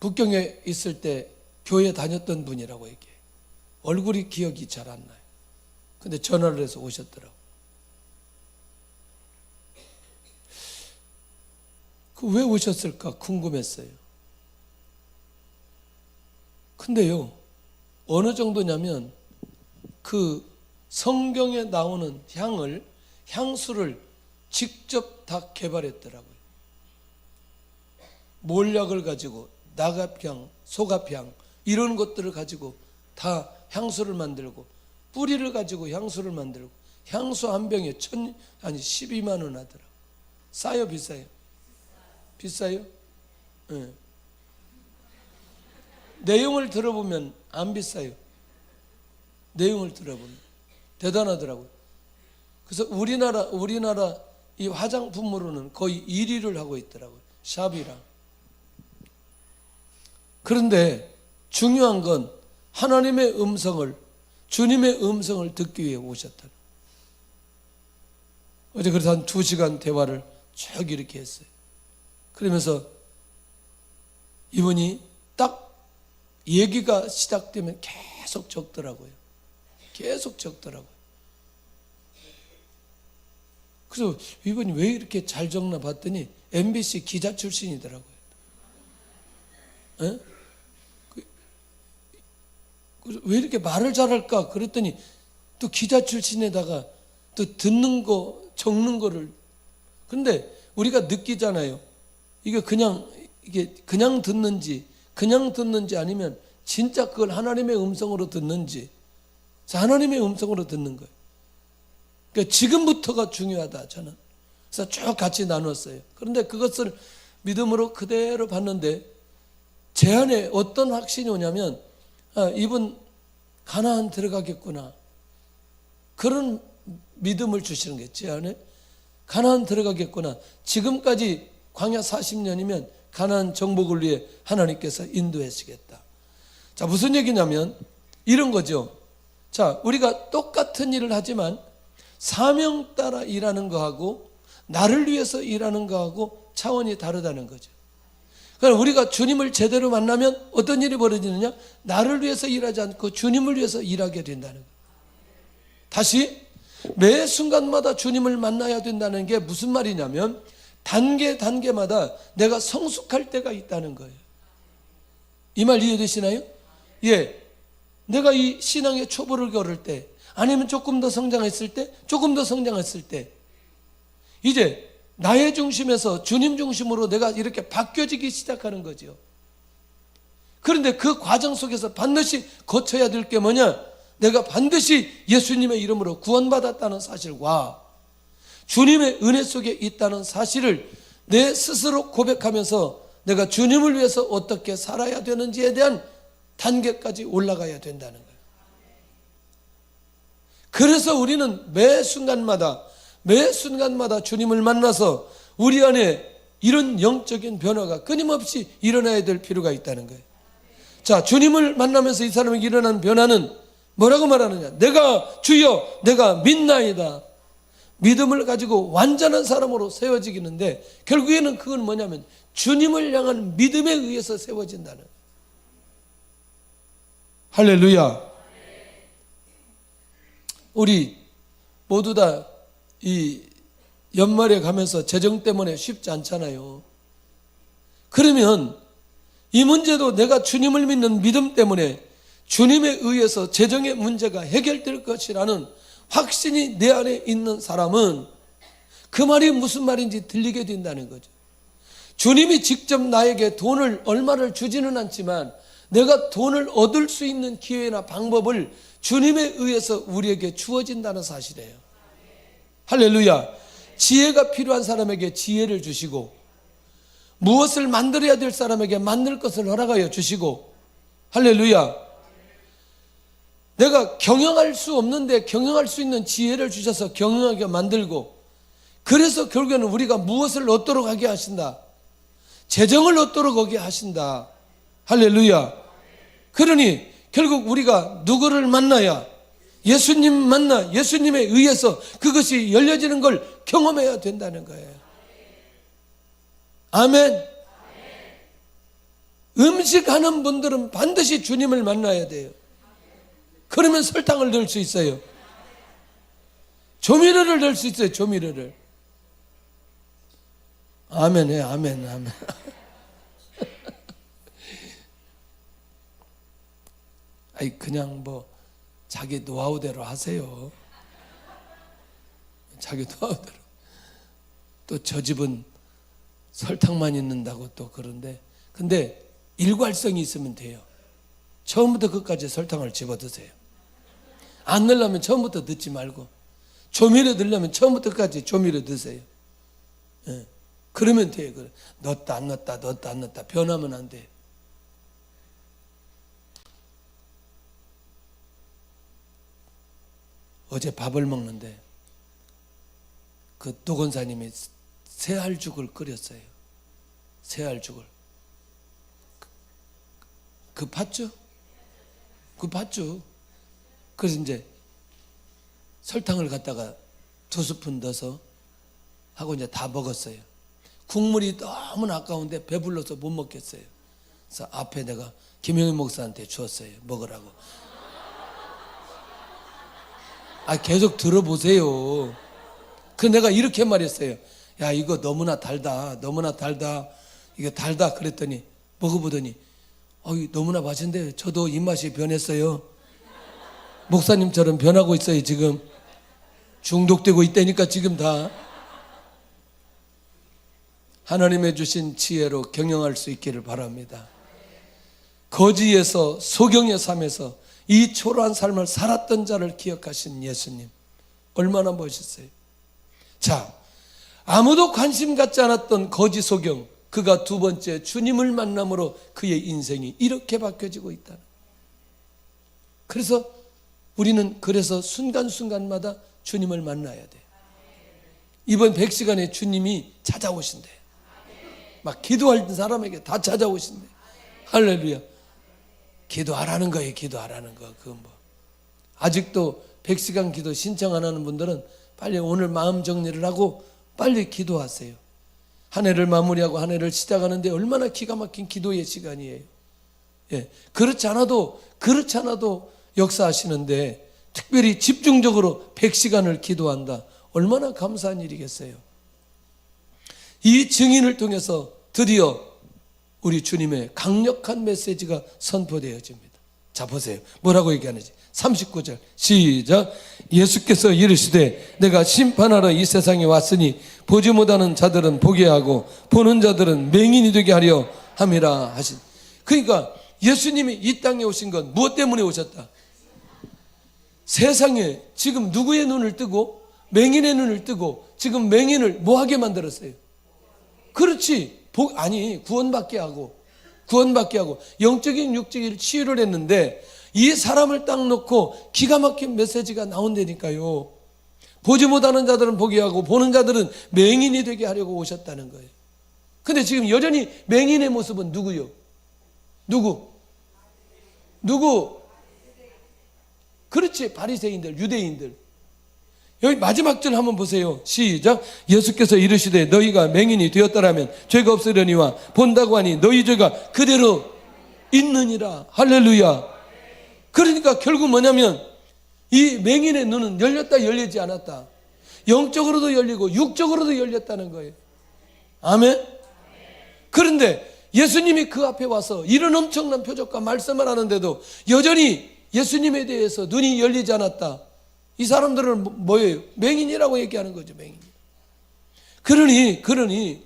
북경에 있을 때 교회 다녔던 분이라고 얘기해요. 얼굴이 기억이 잘 안 나요. 근데 전화를 해서 오셨더라고요. 왜 오셨을까 궁금했어요. 근데요, 어느 정도냐면 그 성경에 나오는 향수를 직접 다 개발했더라고요. 몰약을 가지고 낙엽향, 소갑향 이런 것들을 가지고 다 향수를 만들고, 뿌리를 가지고 향수를 만들고, 향수 한 병에 12만 원 하더라고요. 싸요, 비싸요? 비싸요? 네. 내용을 들어보면 안 비싸요. 내용을 들어보면 대단하더라고요. 그래서 우리나라 이 화장품으로는 거의 1위를 하고 있더라고요. 샵이랑. 그런데 중요한 건 하나님의 음성을, 주님의 음성을 듣기 위해 오셨다. 어제 그래서 한 2시간 대화를 쭉 이렇게 했어요. 그러면서 이분이 딱 얘기가 시작되면 계속 적더라고요. 계속 적더라고요. 그래서 이분이 왜 이렇게 잘 적나 봤더니 MBC 기자 출신이더라고요. 에? 왜 이렇게 말을 잘할까? 그랬더니 또 기자 출신에다가 또 듣는 거, 적는 거를. 근데 우리가 느끼잖아요. 이게 그냥 듣는지 아니면 진짜 그걸 하나님의 음성으로 듣는지. 하나님의 음성으로 듣는 거예요. 그러니까 지금부터가 중요하다, 저는. 그래서 쭉 같이 나눴어요. 그런데 그것을 믿음으로 그대로 봤는데 제 안에 어떤 확신이 오냐면, 이분 가나안 들어가겠구나. 그런 믿음을 주시는 게 제 안에 가나안 들어가겠구나. 지금까지 광야 40년이면 가나안 정복을 위해 하나님께서 인도하시겠다. 자, 무슨 얘기냐면 이런 거죠. 자, 우리가 똑같은 일을 하지만 사명 따라 일하는 거하고 나를 위해서 일하는 거하고 차원이 다르다는 거죠. 그러니까 우리가 주님을 제대로 만나면 어떤 일이 벌어지느냐? 나를 위해서 일하지 않고 주님을 위해서 일하게 된다는 거예요. 다시 매 순간마다 주님을 만나야 된다는 게 무슨 말이냐면 단계마다 내가 성숙할 때가 있다는 거예요. 이 말 이해되시나요? 예. 내가 이 신앙의 초보를 걸을 때, 아니면 조금 더 성장했을 때, 이제 나의 중심에서 주님 중심으로 내가 이렇게 바뀌어지기 시작하는 거죠. 그런데 그 과정 속에서 반드시 거쳐야 될 게 뭐냐? 내가 반드시 예수님의 이름으로 구원받았다는 사실과 주님의 은혜 속에 있다는 사실을 내 스스로 고백하면서 내가 주님을 위해서 어떻게 살아야 되는지에 대한 단계까지 올라가야 된다는 거예요. 그래서 우리는 매 순간마다 주님을 만나서 우리 안에 이런 영적인 변화가 끊임없이 일어나야 될 필요가 있다는 거예요. 자, 주님을 만나면서 이 사람에게 일어난 변화는 뭐라고 말하느냐? 내가 주여 내가 믿나이다. 믿음을 가지고 완전한 사람으로 세워지기는데 결국에는 그건 뭐냐면 주님을 향한 믿음에 의해서 세워진다는 거예요. 할렐루야. 우리 모두 다 이 연말에 가면서 재정 때문에 쉽지 않잖아요. 그러면 이 문제도 내가 주님을 믿는 믿음 때문에 주님에 의해서 재정의 문제가 해결될 것이라는 확신이 내 안에 있는 사람은 그 말이 무슨 말인지 들리게 된다는 거죠. 주님이 직접 나에게 돈을 얼마를 주지는 않지만 내가 돈을 얻을 수 있는 기회나 방법을 주님에 의해서 우리에게 주어진다는 사실이에요. 할렐루야. 지혜가 필요한 사람에게 지혜를 주시고 무엇을 만들어야 될 사람에게 만들 것을 허락하여 주시고, 할렐루야. 내가 경영할 수 없는데 경영할 수 있는 지혜를 주셔서 경영하게 만들고, 그래서 결국에는 우리가 무엇을 얻도록 하게 하신다? 재정을 얻도록 하게 하신다. 할렐루야. 그러니 결국 우리가 누구를 만나야 예수님 만나 예수님에 의해서 그것이 열려지는 걸 경험해야 된다는 거예요. 아멘. 음식하는 분들은 반드시 주님을 만나야 돼요. 그러면 설탕을 넣을 수 있어요. 조미료를 넣을 수 있어요. 조미료를. 아멘해. 아멘. 아멘. 아니 그냥 뭐 자기 노하우대로 하세요. 자기 노하우대로. 또 저 집은 설탕만 있는다고 또 그런데, 근데 일괄성이 있으면 돼요. 처음부터 끝까지 설탕을 집어드세요. 안 넣으려면 처음부터 넣지 말고, 조미료 넣으려면 처음부터 끝까지 조미료 드세요. 예. 그러면 돼요. 그래. 넣었다 안 넣었다 넣었다 안 넣었다 변하면 안 돼요. 어제 밥을 먹는데 그 도건사님이 새알죽을 끓였어요. 새알죽을. 그 팥죽? 그 팥죽. 그래서 이제 설탕을 갖다가 2스푼 넣어서 하고 이제 다 먹었어요. 국물이 너무나 아까운데 배불러서 못 먹겠어요. 그래서 앞에 내가 김영희 목사한테 주었어요. 먹으라고. 계속 들어보세요. 그 내가 이렇게 말했어요. 야, 이거 너무나 달다. 너무나 달다. 이거 달다. 그랬더니 먹어보더니 너무나 맛있는데 저도 입맛이 변했어요. 목사님처럼 변하고 있어요. 지금 중독되고 있다니까 지금 다. 하나님의 주신 지혜로 경영할 수 있기를 바랍니다. 거지에서 소경의 삶에서 이 초라한 삶을 살았던 자를 기억하신 예수님, 얼마나 멋있어요. 자, 아무도 관심 갖지 않았던 거지 소경, 그가 두 번째 주님을 만남으로 그의 인생이 이렇게 바뀌어지고 있다. 그래서 우리는 순간순간마다 주님을 만나야 돼. 이번 100시간에 주님이 찾아오신대. 막 기도할 사람에게 다 찾아오신대. 할렐루야. 기도하라는 거예요. 기도하라는 거. 아직도 100시간 기도 신청 안 하는 분들은 빨리 오늘 마음 정리를 하고 빨리 기도하세요. 한 해를 마무리하고 한 해를 시작하는데 얼마나 기가 막힌 기도의 시간이에요. 예. 그렇지 않아도 역사하시는데 특별히 집중적으로 100시간을 기도한다. 얼마나 감사한 일이겠어요. 이 증인을 통해서 드디어 우리 주님의 강력한 메시지가 선포되어집니다. 자, 보세요. 뭐라고 얘기하는지. 39절 시작. 예수께서 이르시되 내가 심판하러 이 세상에 왔으니 보지 못하는 자들은 보게 하고 보는 자들은 맹인이 되게 하려 함이라 하신. 그러니까 예수님이 이 땅에 오신 건 무엇 때문에 오셨다? 세상에 지금 누구의 눈을 뜨고 맹인의 눈을 뜨고 지금 맹인을 뭐하게 만들었어요? 그렇지. 구원받게 하고 영적인 육적인 치유를 했는데 이 사람을 딱 놓고 기가 막힌 메시지가 나온다니까요. 보지 못하는 자들은 보게 하고 보는 자들은 맹인이 되게 하려고 오셨다는 거예요. 근데 지금 여전히 맹인의 모습은 누구요? 누구? 그렇지. 바리새인들, 유대인들. 여기 마지막 절 한번 보세요. 시작. 예수께서 이르시되 너희가 맹인이 되었더라면 죄가 없으려니와 본다고 하니 너희 죄가 그대로 있느니라. 할렐루야. 그러니까 결국 뭐냐면 이 맹인의 눈은 열렸다 열리지 않았다. 영적으로도 열리고 육적으로도 열렸다는 거예요. 아멘. 그런데 예수님이 그 앞에 와서 이런 엄청난 표적과 말씀을 하는데도 여전히 예수님에 대해서 눈이 열리지 않았다. 이 사람들은 뭐예요? 맹인이라고 얘기하는 거죠. 맹인. 그러니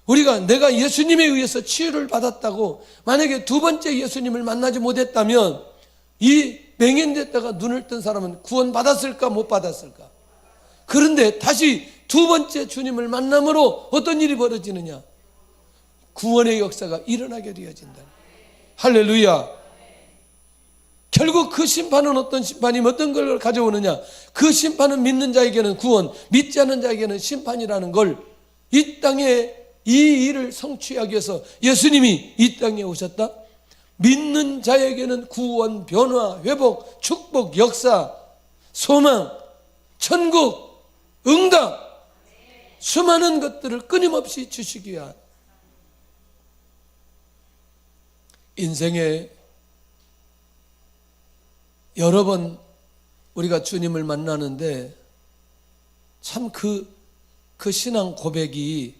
우리가 내가 예수님에 의해서 치유를 받았다고 만약에 두 번째 예수님을 만나지 못했다면 이 맹인 됐다가 눈을 뜬 사람은 구원 받았을까 못 받았을까? 그런데 다시 두 번째 주님을 만남으로 어떤 일이 벌어지느냐? 구원의 역사가 일어나게 되어진다. 할렐루야. 결국 그 심판은 어떤 심판이면 어떤 걸 가져오느냐? 그 심판은 믿는 자에게는 구원, 믿지 않는 자에게는 심판이라는 걸 이 땅에 이 일을 성취하기 위해서 예수님이 이 땅에 오셨다. 믿는 자에게는 구원, 변화, 회복, 축복, 역사, 소망, 천국, 응답, 수많은 것들을 끊임없이 주시기 위한 인생에 여러 번 우리가 주님을 만나는데 참 그 신앙 고백이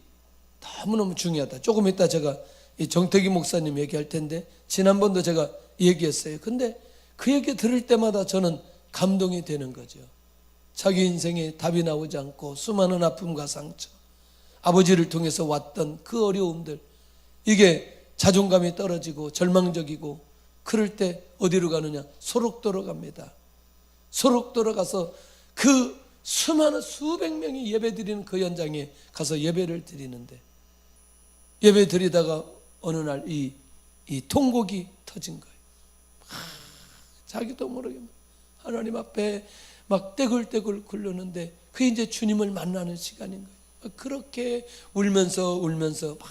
너무너무 중요하다. 조금 이따 제가 이 정태기 목사님 얘기할 텐데 지난번도 제가 얘기했어요. 근데 그 얘기 들을 때마다 저는 감동이 되는 거죠. 자기 인생에 답이 나오지 않고 수많은 아픔과 상처, 아버지를 통해서 왔던 그 어려움들, 이게 자존감이 떨어지고 절망적이고 그럴 때 어디로 가느냐? 소록도로 갑니다. 소록도로 가서 그 수많은 수백 명이 예배 드리는 그 현장에 가서 예배를 드리는데 예배 드리다가 어느 날 이 통곡이 터진 거예요. 자기도 모르게 하나님 앞에 막 떼굴떼굴 굴르는데 그게 이제 주님을 만나는 시간인 거예요. 그렇게 울면서 막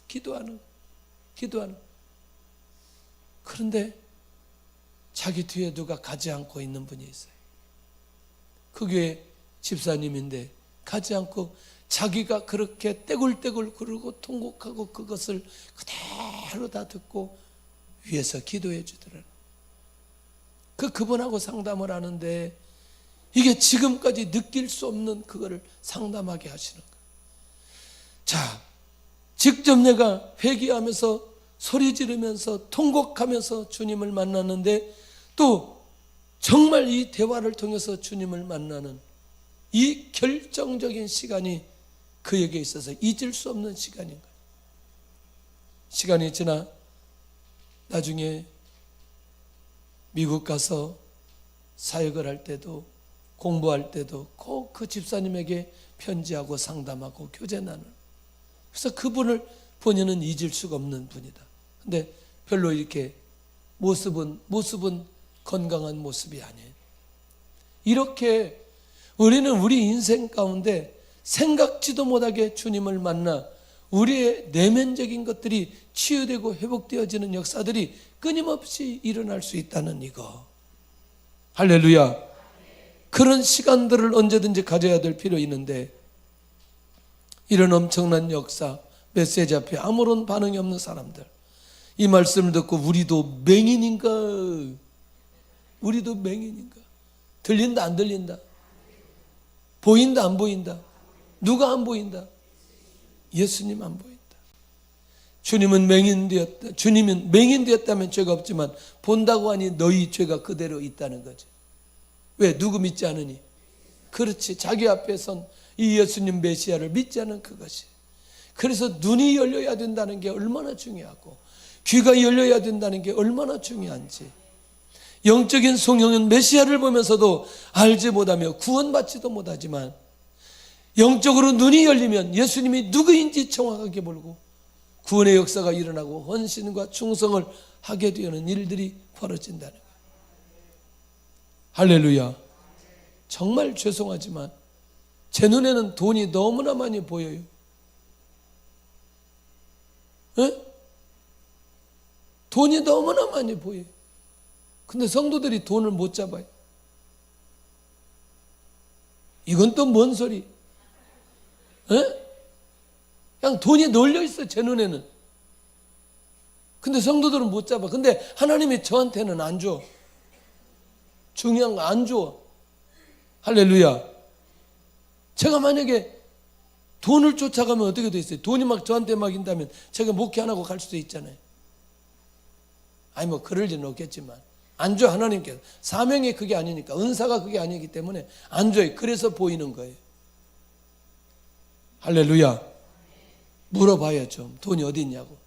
기도하는. 그런데 자기 뒤에 누가 가지 않고 있는 분이 있어요. 그게 집사님인데 가지 않고 자기가 그렇게 떼굴떼굴 구르고 통곡하고 그것을 그대로 다 듣고 위에서 기도해 주더라고요. 그분하고 상담을 하는데 이게 지금까지 느낄 수 없는 그거를 상담하게 하시는 거예요. 자, 직접 내가 회개하면서 소리 지르면서 통곡하면서 주님을 만났는데 또 정말 이 대화를 통해서 주님을 만나는 이 결정적인 시간이 그에게 있어서 잊을 수 없는 시간인 거예요. 시간이 지나 나중에 미국 가서 사역을 할 때도 공부할 때도 꼭 그 집사님에게 편지하고 상담하고 교제 나누는. 그래서 그분을 본인은 잊을 수가 없는 분이다. 근데 별로 이렇게 모습은 건강한 모습이 아니에요. 이렇게 우리는 우리 인생 가운데 생각지도 못하게 주님을 만나 우리의 내면적인 것들이 치유되고 회복되어지는 역사들이 끊임없이 일어날 수 있다는 이거. 할렐루야. 그런 시간들을 언제든지 가져야 될 필요 있는데 이런 엄청난 역사, 메시지 앞에 아무런 반응이 없는 사람들, 이 말씀을 듣고 우리도 맹인인가? 들린다 안 들린다? 보인다 안 보인다? 누가 안 보인다? 예수님 안 보인다. 주님은 맹인되었다. 주님은 맹인되었다면 죄가 없지만 본다고 하니 너희 죄가 그대로 있다는 거지. 왜? 누구 믿지 않으니? 그렇지. 자기 앞에 선 이 예수님 메시아를 믿지 않은 그것이. 그래서 눈이 열려야 된다는 게 얼마나 중요하고 귀가 열려야 된다는 게 얼마나 중요한지. 영적인 성령은 메시아를 보면서도 알지 못하며 구원받지도 못하지만 영적으로 눈이 열리면 예수님이 누구인지 정확하게 모르고 구원의 역사가 일어나고 헌신과 충성을 하게 되는 일들이 벌어진다는 거예요. 할렐루야. 정말 죄송하지만 제 눈에는 돈이 너무나 많이 보여요. 에? 돈이 너무나 많이 보여요. 근데 성도들이 돈을 못 잡아요. 이건 또 뭔 소리? 에? 그냥 돈이 널려 있어, 제 눈에는. 근데 성도들은 못 잡아. 근데 하나님이 저한테는 안 줘. 중요한 거 안 줘. 할렐루야. 제가 만약에 돈을 쫓아가면 어떻게 돼 있어요? 돈이 막 저한테 막 인다면 제가 목회 안 하고 갈 수도 있잖아요. 아니 뭐 그럴 일은 없겠지만 안 줘. 하나님께서 사명이 그게 아니니까, 은사가 그게 아니기 때문에 안 줘요. 그래서 보이는 거예요. 할렐루야. 물어봐요 좀. 돈이 어디 있냐고.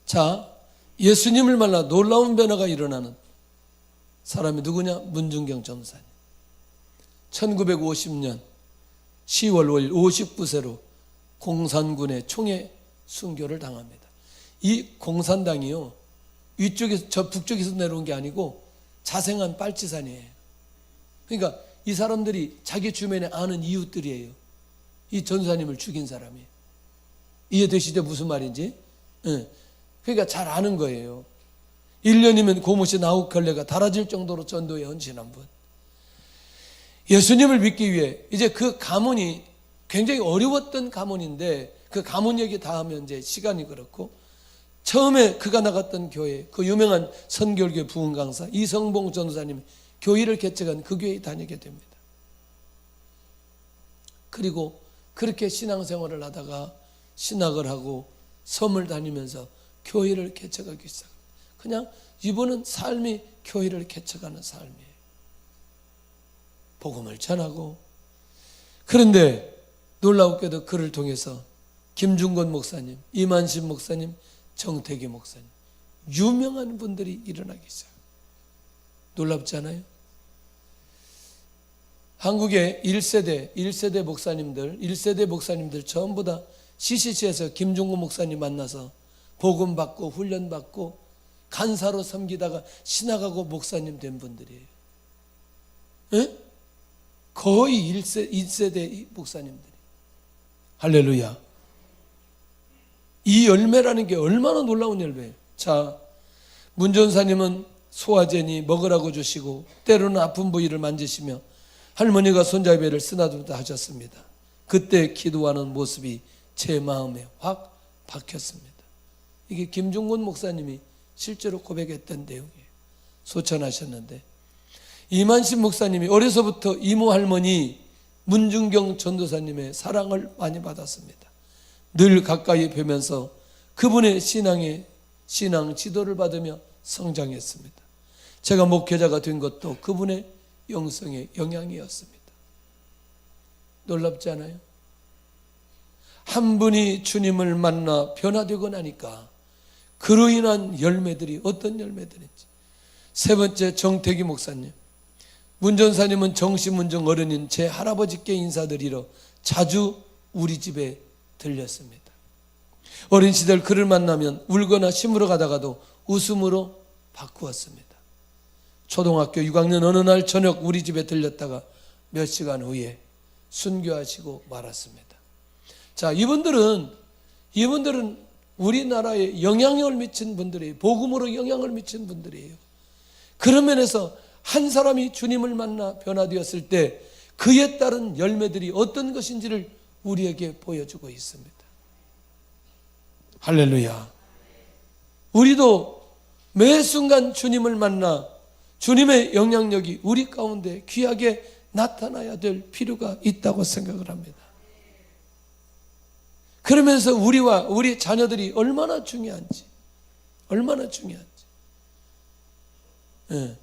자, 예수님을 만나 놀라운 변화가 일어나는 사람이 누구냐? 문중경 전사님. 1950년 10월 5일 59세로 공산군의 총에 순교를 당합니다. 이 공산당이요, 위쪽에서, 저 북쪽에서 내려온 게 아니고 자생한 빨치산이에요. 그러니까 이 사람들이 자기 주변에 아는 이웃들이에요. 이 전사님을 죽인 사람이. 이해되시죠? 무슨 말인지? 네. 그러니까 잘 아는 거예요. 1년이면 고무신 9켤레가 달아질 정도로 전도에 헌신한 분. 예수님을 믿기 위해 이제 그 가문이 굉장히 어려웠던 가문인데 그 가문 얘기 다 하면 이제 시간이 그렇고, 처음에 그가 나갔던 교회, 그 유명한 선결교 부흥 강사 이성봉 전도사님이 교회를 개척한 그 교회에 다니게 됩니다. 그리고 그렇게 신앙생활을 하다가 신학을 하고 섬을 다니면서 교회를 개척하기 시작합니다. 그냥 이분은 삶이 교회를 개척하는 삶이에요. 복음을 전하고. 그런데 놀라웠게도 그를 통해서 김중건 목사님, 이만신 목사님, 정태기 목사님, 유명한 분들이 일어나기 시작합니다. 놀랍지 않아요? 한국의 1세대 목사님들 전부 다 CCC에서 김중건 목사님 만나서 복음 받고 훈련 받고 간사로 섬기다가 신학하고 목사님 된 분들이에요. 에? 거의 1세대 목사님들이. 할렐루야. 이 열매라는 게 얼마나 놀라운 열매예요. 자, 문 전사님은 소화제니 먹으라고 주시고 때로는 아픈 부위를 만지시며 할머니가 손잡이를 쓰다듬다 하셨습니다. 그때 기도하는 모습이 제 마음에 확 박혔습니다. 이게 김중곤 목사님이 실제로 고백했던 내용이에요. 소천하셨는데, 이만신 목사님이 어려서부터 이모 할머니 문중경 전도사님의 사랑을 많이 받았습니다. 늘 가까이 뵈면서 그분의 신앙 지도를 받으며 성장했습니다. 제가 목회자가 된 것도 그분의 영성의 영향이었습니다. 놀랍지 않아요? 한 분이 주님을 만나 변화되고 나니까 그로 인한 열매들이 어떤 열매들인지. 세 번째, 정태기 목사님. 문전사님은 정시문정 어른인 제 할아버지께 인사드리러 자주 우리 집에 들렸습니다. 어린 시절 그를 만나면 울거나 심으러 가다가도 웃음으로 바꾸었습니다. 초등학교 6학년 어느 날 저녁 우리 집에 들렸다가 몇 시간 후에 순교하시고 말았습니다. 자, 이분들은 우리나라에 영향을 미친 분들이에요. 복음으로 영향을 미친 분들이에요. 그런 면에서 한 사람이 주님을 만나 변화되었을 때 그에 따른 열매들이 어떤 것인지를 우리에게 보여주고 있습니다. 할렐루야. 우리도 매 순간 주님을 만나 주님의 영향력이 우리 가운데 귀하게 나타나야 될 필요가 있다고 생각을 합니다. 그러면서 우리와 우리 자녀들이 얼마나 중요한지. 예.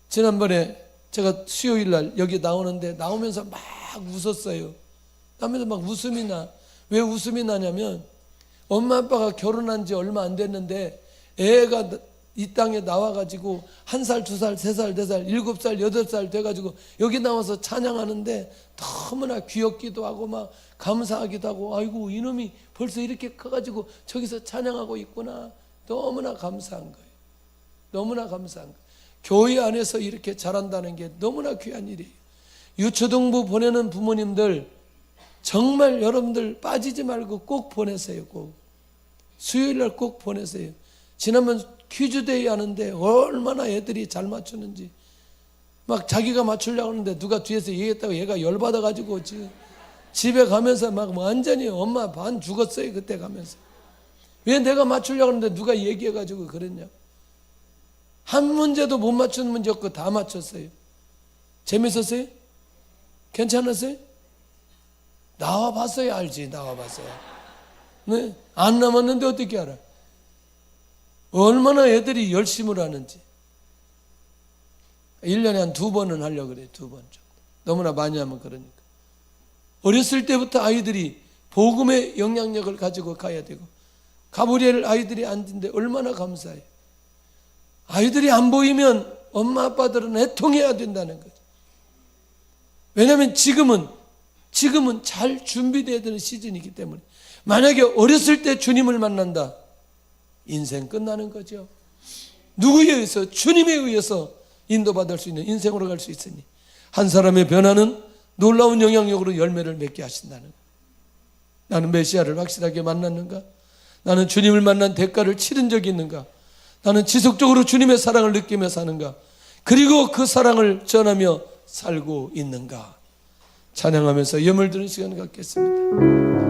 지난번에 제가 수요일 날 여기 나오는데 나오면서 막 웃었어요. 나면서 막 웃음이 나. 왜 웃음이 나냐면 엄마 아빠가 결혼한 지 얼마 안 됐는데 애가 이 땅에 나와가지고 1살, 2살, 3살, 4살, 7살, 8살 돼가지고 여기 나와서 찬양하는데 너무나 귀엽기도 하고 막 감사하기도 하고, 아이고 이놈이 벌써 이렇게 커가지고 저기서 찬양하고 있구나. 너무나 감사한 거예요. 너무나 감사한 거예요. 교회 안에서 이렇게 자란다는 게 너무나 귀한 일이에요. 유초등부 보내는 부모님들 정말 여러분들 빠지지 말고 꼭 보내세요. 꼭 수요일 날 꼭 보내세요. 지난번 퀴즈데이 하는데 얼마나 애들이 잘 맞추는지. 막 자기가 맞추려고 하는데 누가 뒤에서 얘기했다고 얘가 열받아가지고 집에 가면서 막 완전히 엄마 반 죽었어요. 그때 가면서. 왜 내가 맞추려고 하는데 누가 얘기해가지고 그랬냐. 한 문제도 못 맞춘 문제 없고 다 맞췄어요. 재밌었어요? 괜찮았어요? 나와봤어야 알지. 나와봤어야. 네? 안 남았는데 어떻게 알아? 얼마나 애들이 열심을 하는지. 1년에 한 2번은 하려고 그래요. 2번 정도. 너무나 많이 하면 그러니까. 어렸을 때부터 아이들이 복음의 영향력을 가지고 가야 되고, 가브리엘 아이들이 앉은데 얼마나 감사해요. 아이들이 안 보이면 엄마 아빠들은 애통해야 된다는 거죠. 왜냐하면 지금은 잘 준비되어야 되는 시즌이기 때문에. 만약에 어렸을 때 주님을 만난다, 인생 끝나는 거죠. 누구에 의해서? 주님에 의해서 인도받을 수 있는 인생으로 갈 수 있으니 한 사람의 변화는 놀라운 영향력으로 열매를 맺게 하신다는 거예요. 나는 메시아를 확실하게 만났는가? 나는 주님을 만난 대가를 치른 적이 있는가? 나는 지속적으로 주님의 사랑을 느끼며 사는가? 그리고 그 사랑을 전하며 살고 있는가? 찬양하면서 예물 드는 시간을 갖겠습니다.